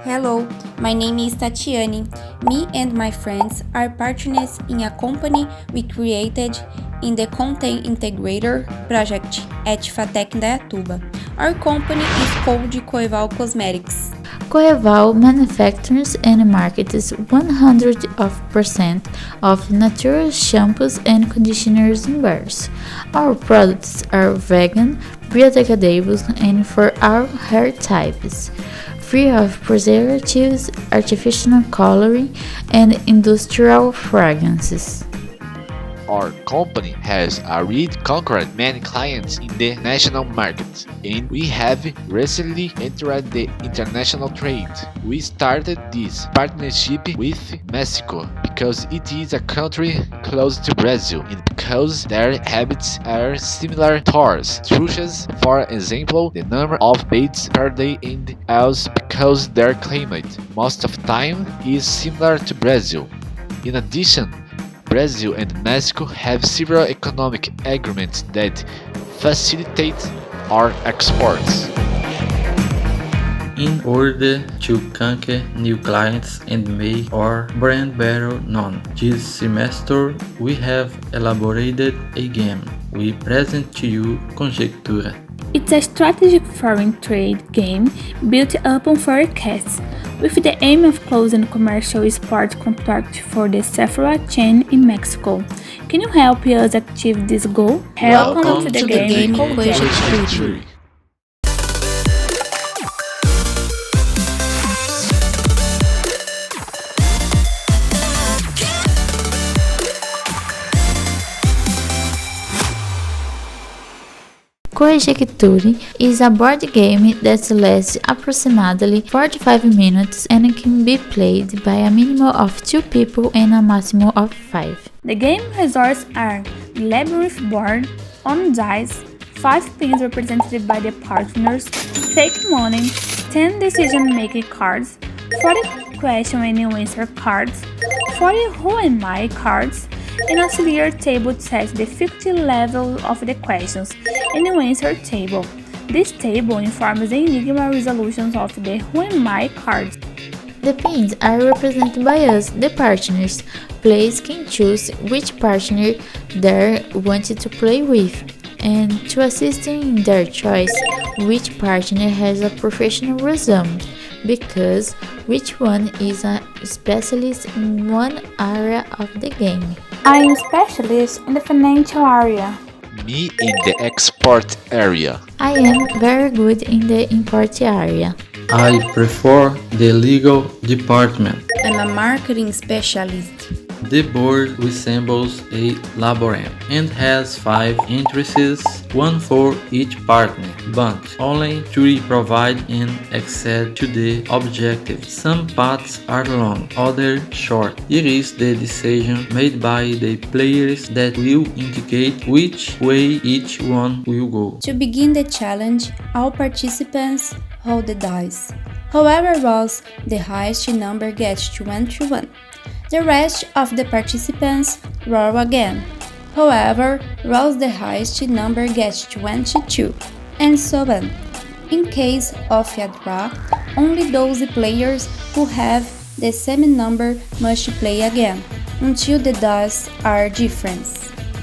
Hello, my name is Tatiane. Me and my friends are partners in a company we created in the Content Integrator project at FATEC Indaiatuba. Our company is called COEVAL Cosmetics. COEVAL manufactures and markets 100% of natural shampoos and conditioners in bars. Our products are vegan, biodegradable, and for all hair types, free of preservatives, artificial coloring, and industrial fragrances. Our company has already conquered many clients in the national market, and we have recently entered the international trade. We started this partnership with Mexico because it is a country close to Brazil and because their habits are similar to ours. Truchas, for example, the number of baits per day, and also because their climate most of the time is similar to Brazil. In addition, Brazil and Mexico have several economic agreements that facilitate our exports. In order to conquer new clients and make our brand better known, this semester we have elaborated a game. We present to you COEJECTURA. It's a strategic foreign trade game built upon forecasts, with the aim of closing commercial sport contracts for the Sephora chain in Mexico. Can you help us achieve this goal? Welcome to the game COEJECTURA. COEJECTURA is a board game that lasts approximately 45 minutes and can be played by a minimum of 2 people and a maximum of 5. The game resources are the labyrinth board, on dice, 5 pins represented by the partners, fake money, 10 decision-making cards, 40 question and answer cards, 40 Who Am I cards, and a auxiliary table sets the difficulty level of the questions, and an answer table. This table informs the enigma resolutions of the Who Am I cards. The pins are represented by us, the partners. Players can choose which partner they wanted to play with, and to assist in their choice, which partner has a professional resume, because which one is a specialist in one area of the game. I am specialist in the financial area. Me in the export area. I am very good in the import area. I prefer the legal department. I'm a marketing specialist. The board resembles a labyrinth and has 5 entrances, one for each partner, but only 3 provide an access to the objective. Some paths are long, others short. It is the decision made by the players that will indicate which way each one will go. To begin the challenge, all participants roll the dice. Whoever rolls the highest number gets 21. The rest of the participants roll again. Whoever rolls the highest number gets 22, and so on. In case of a draw, only those players who have the same number must play again, until the dice are different.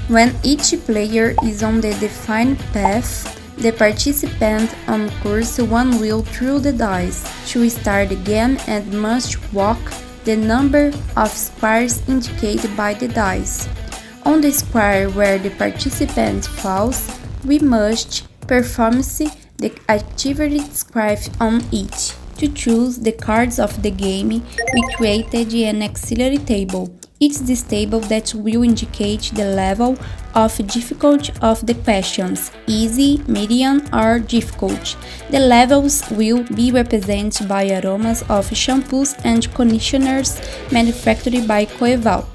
When each player is on the defined path, the participant on course 1 will throw the dice to start again and must walk the number of squares indicated by the dice. On the square where the participant falls, we must perform the activity described on it. To choose the cards of the game, we created an auxiliary table. It's this table that will indicate the level of difficulty of the questions, easy, medium, or difficult. The levels will be represented by aromas of shampoos and conditioners manufactured by COEVAL.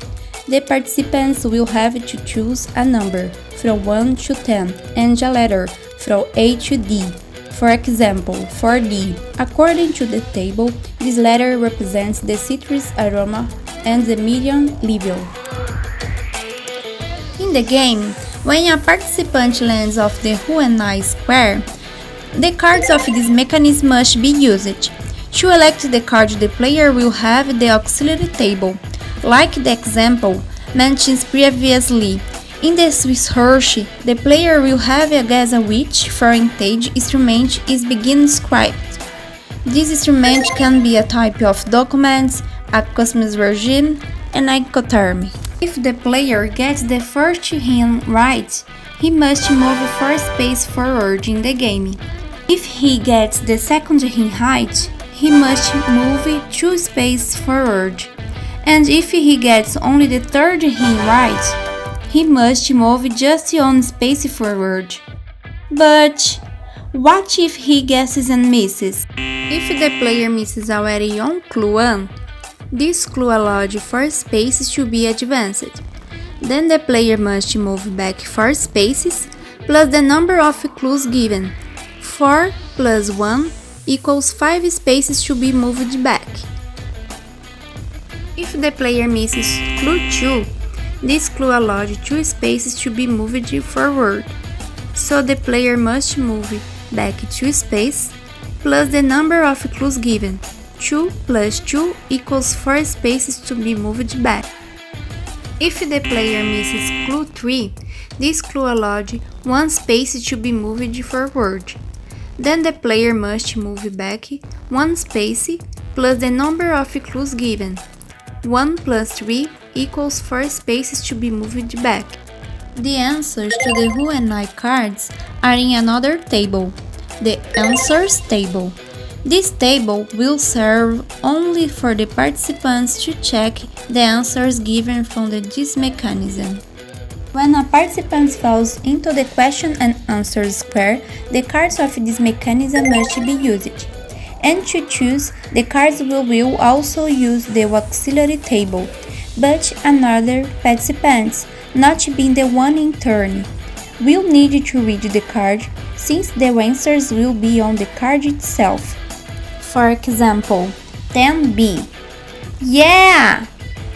The participants will have to choose a number from 1 to 10 and a letter from A to D. For example, for D, according to the table, this letter represents the citrus aroma and the medium level. In the game, when a participant lands off the Who and I square, the cards of this mechanism must be used. To elect the card, the player will have the auxiliary table, like the example mentioned previously. In the Swiss Horse, the player will have a guess which foreign page instrument is being inscribed. This instrument can be a type of documents, a customs version, and a Incoterm. If the player gets the first hint right, he must move 4 spaces forward in the game. If he gets the second hint right, he must move 2 spaces forward. And if he gets only the third hint right, he must move just 1 space forward. But what if he guesses and misses? If the player misses already on clue 1, this clue allows 4 spaces to be advanced. Then the player must move back 4 spaces plus the number of clues given. 4 plus 1 equals 5 spaces to be moved back. If the player misses clue 2, this clue allows 2 spaces to be moved forward. So the player must move back 2 spaces plus the number of clues given. 2 plus 2 equals 4 spaces to be moved back. If the player misses clue 3, this clue allows 1 space to be moved forward. Then the player must move back 1 space plus the number of clues given. 1 plus 3 equals 4 spaces to be moved back. The answers to the Who and I cards are in another table, the Answers table. This table will serve only for the participants to check the answers given from this mechanism. When a participant falls into the question and answer square, the cards of this mechanism must be used. And to choose, the cards will also use the auxiliary table, but another participant, not being the one in turn, will need to read the card since the answers will be on the card itself. For example, 10B. Yeah!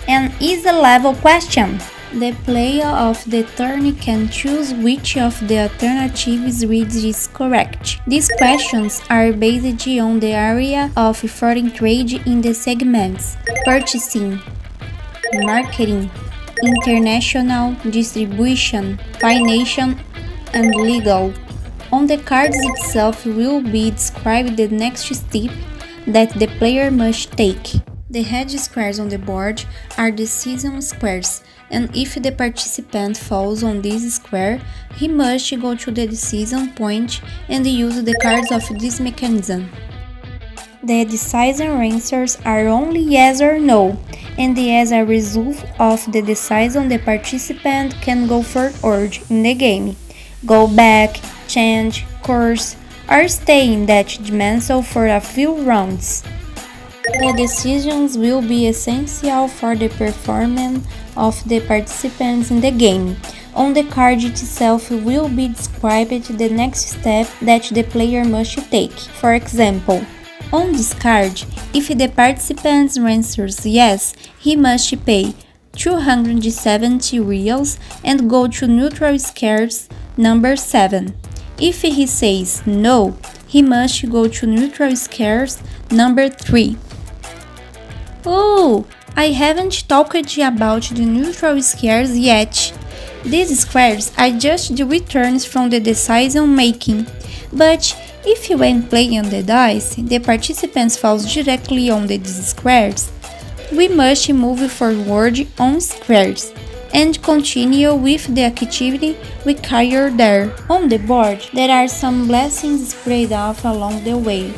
An easy level question. The player of the turn can choose which of the alternatives reads is correct. These questions are based on the area of foreign trade in the segments purchasing, marketing, international distribution, financial, and legal. On the cards itself will be described the next step that the player must take. The red squares on the board are decision squares, and if the participant falls on this square, he must go to the decision point and use the cards of this mechanism. The decision answers are only yes or no, and as a result of the decision, the participant can go forward in the game, go back, change course, or stay in that dimension for a few rounds. The decisions will be essential for the performance of the participants in the game. On the card itself will be described the next step that the player must take. For example, on this card, if the participant answers yes, he must pay 270 reals and go to neutral squares number 7. If he says no, he must go to neutral squares number 3. Oh, I haven't talked about the neutral squares yet. These squares are just the returns from the decision making, but if when playing the dice, the participants falls directly on these squares, we must move forward on squares and continue with the activity required there. On the board, there are some blessings spread out along the way.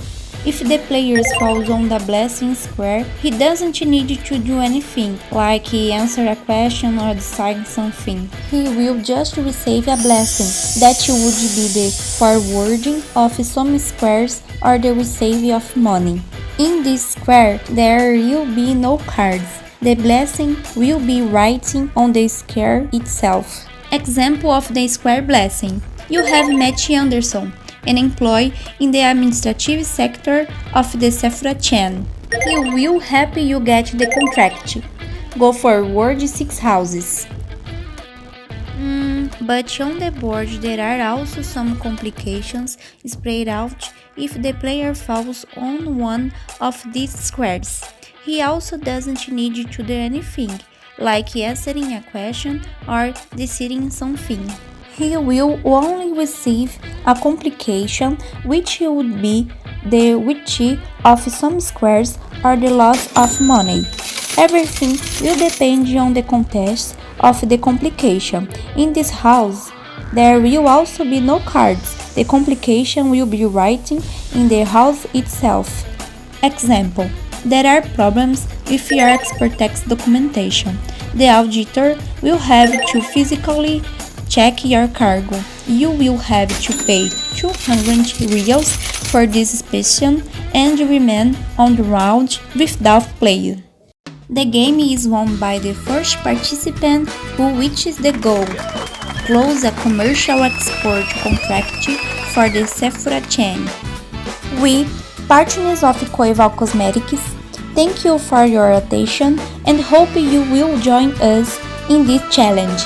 If the player falls on the blessing square, he doesn't need to do anything, like answer a question or decide something. He will just receive a blessing, that would be the forwarding of some squares or the receiving of money. In this square, there will be no cards. The blessing will be writing on the square itself. Example of the square blessing. You have Matthew Anderson, an employee in the administrative sector of the Sephora chain. He will help you get the contract. Go forward 6 houses. But on the board there are also some complications spread out if the player falls on one of these squares. He also doesn't need to do anything, like answering a question or deciding something. He will only receive a complication, which would be the width of some squares or the loss of money. Everything will depend on the context of the complication. In this house, there will also be no cards. The complication will be written in the house itself. Example: there are problems with your export tax documentation. The auditor will have to physically check your cargo. You will have to pay 200 reals for this inspection and remain on the round without play. The game is won by the first participant who reaches the goal. Close a commercial export contract for the Sephora chain. We, partners of COEVAL Cosmetics, thank you for your attention and hope you will join us in this challenge.